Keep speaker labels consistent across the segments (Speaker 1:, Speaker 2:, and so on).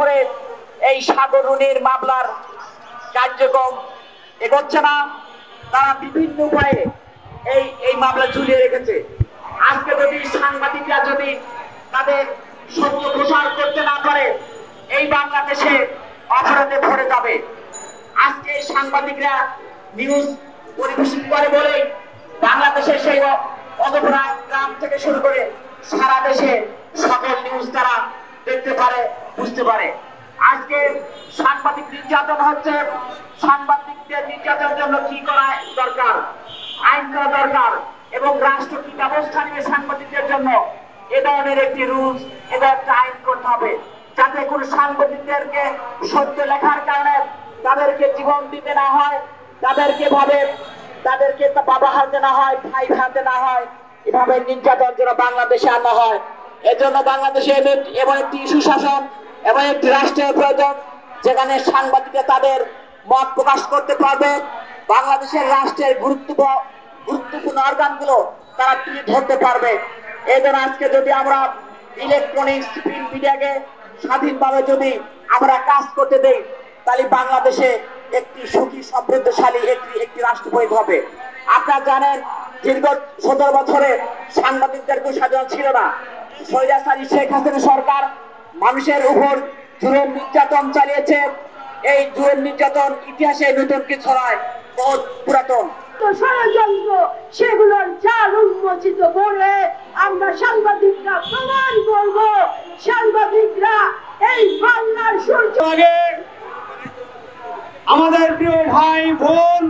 Speaker 1: করে এই সাগররুনির মামলার কার্যক্রম এগোচ্ছে না। তারা বিভিন্ন উপায়ে এই মামলা ঝুলিয়ে রেখেছে। আজকে যদি সাংবাদিকরা যদি তাদের সত্য প্রচার করতে না পারে, এই বাংলাদেশে অপরাধে ভরে যাবে। আজকে সাংবাদিকরা নিউজ পরিবেশন করে বলেই বাংলাদেশের সেই অধপরা গ্রাম থেকে শুরু করে সারা দেশে সকল নিউজ তারা দেখতে পারে, বুঝতে পারে। আজকে সাংবাদিক নির্যাতন হচ্ছে, সাংবাদিকদের নির্যাতনের জন্য কি করা দরকার, আইন করা দরকার, এবং রাষ্ট্র কি ব্যবস্থা নেবে সাংবাদিকদের জন্য, এ ধরনের একটি রুলস, এ ধরনের আইন করতে হবে, যাতে কোনো সাংবাদিকদেরকে সত্য লেখার কারণে তাদেরকে জীবন দিতে না হয়, তাদেরকে বাবা হাতে না হয়, ভাই হাতে না হয়, এভাবে নির্যাতন যেন বাংলাদেশে আনা হয়। এজন্য বাংলাদেশে এমন একটি সুশাসন এবং একটি রাষ্ট্রের প্রয়োজন, যেখানে সাংবাদিকরা তাদের মত প্রকাশ করতে পারবে। বাংলাদেশের রাষ্ট্রের গুরুত্বপূর্ণ অর্গানগুলো তারা তুলে ধরতে পারবে। এই জন্য আজকে যদি আমরা ইলেকট্রনিক্স প্রিন্ট মিডিয়াকে স্বাধীনভাবে যদি আমরা কাজ করতে দেই, তাহলে বাংলাদেশে একটি সুখী সমৃদ্ধশালী একটি রাষ্ট্র গঠিত হবে। আপনারা জানেন, দীর্ঘ 17 বছরে সাংবাদিকদের কোনো স্বাধীনতা ছিল না। স্বৈরাচারী শেখ হাসিনা সরকার মানুষের উপর জুলুম নির্যাতন চালিয়েছে। এই জুলুম নির্যাতন ইতিহাসে নতুন কিছু নয়, বহুত পুরাতন
Speaker 2: ষড়যন্ত্র, সেগুলোর জাল উন্মোচিত করে আমরা সাংবাদিকরা প্রমাণ করব, সাংবাদিকরা এই বাংলার সূর্য।
Speaker 3: আগে আমাদের প্রিয় ভাই বোন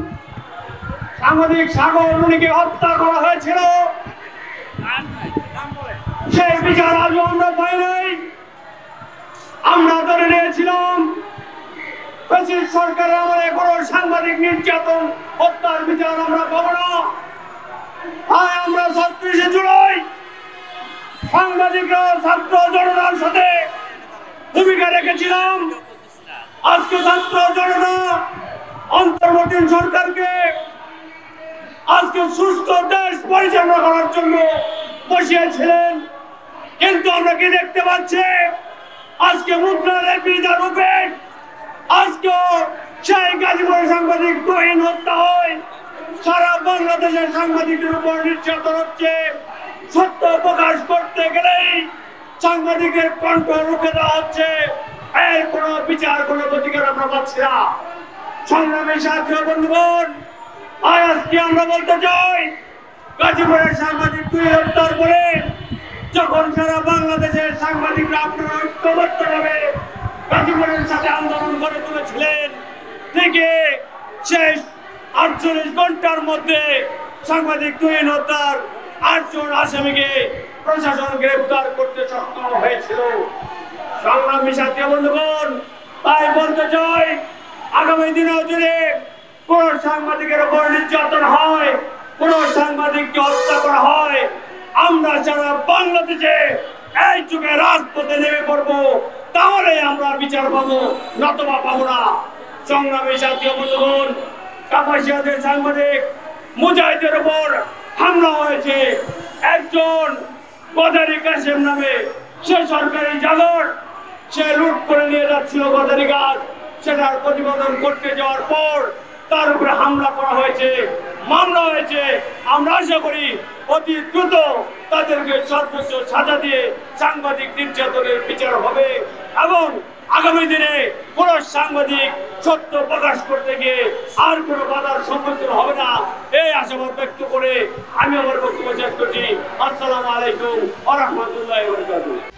Speaker 3: সাংবাদিক সাগররুনিকে হত্যা করা হয়েছিল, সেই বিচার আজও আমরা পাই নাই। আমরা ধরে নিয়েছিলাম ফ্যাসিস্ট সরকারের আমলে কোনো সাংবাদিক নির্যাতন হত্যার বিচার আমরা পাবো না। আমরা ৩৬ জুলাই সাংবাদিকরা ছাত্র জনতার সাথে ভূমিকা রেখেছিলাম। আজকে ছাত্র জনতা অন্তর্বর্তী সরকারকে আজকে সুস্থ দেশ পরিচালনা করার জন্য বসিয়েছিলেন, কিন্তু আমরা কি দেখতে পাচ্ছি? আজকে মুদ্রার পিতা রূপে আজকে সেই গাজীপুরের সাংবাদিক তুহিন হত্যা হয়। সারা বাংলাদেশের সাংবাদিকদের উপর নির্যাতন হচ্ছে। সত্য প্রকাশ করতে গেলেই সাংবাদিকের কণ্ঠ রুখে দেওয়া হচ্ছে। এর কোনো বিচার, কোনো প্রতিকার আমরা পাচ্ছি না। সংগ্রামী সাথী বন্ধুগণ, আজকে আমরা বলতে চাই, গাজীপুরের সাংবাদিক তুহিন হত্যার পরে যখন সারা বাংলাদেশের সাংবাদিকরা আপনারা ঐক্যবদ্ধভাবে গাজীপুরের সাথে আন্দোলন করে তুলেছিলেন, থেকে শেষ 48 ঘন্টার মধ্যে সাংবাদিক তুহিন হত্যার 8 জন আসামিকে প্রশাসন গ্রেফতার করতে সক্ষম হয়েছিল। সংগ্রামী সাথী বন্ধুগণ, তাই বলতে চাই, আগামী দিনেও যদি কোন সাংবাদিকের উপর নির্যাতন হয়, কোন সাংবাদিককে হত্যা করা হয়, আমরা সারা বাংলাদেশে এই যুগে রাজপথে নেমে পড়বো, তাহলে আমরা বিচার পাবো, নতুবা পাবো না। সংগ্রামী সাথী বন্ধুগণ, কাপাসিয়াদের সাংবাদিক মুজাহিদের উপর হামলা হয়েছে। একজন গদারি কাসেম নামে সে সরকারি জাগর, সে লুট করে নিয়ে যাচ্ছিল গদারি গাছ, সেটার প্রতিবেদন করতে যাওয়ার পর তার উপরে হামলা করা হয়েছে, মামলা হয়েছে। আমরা আশা করি অতি দ্রুত তাদেরকে সর্বোচ্চ সাজা দিয়ে সাংবাদিক নির্যাতনের বিচার হবে, এবং আগামী দিনে কোন সাংবাদিক সত্য প্রকাশ করতে গিয়ে আর কোনো বাধার সম্মুখীন হবে না, এই আশাবাদ ব্যক্ত করে আমি আমার বক্তব্য শেষ করছি। আসসালামু আলাইকুম ওয়া রাহমাতুল্লাহি ওয়া বারাকাতুহু।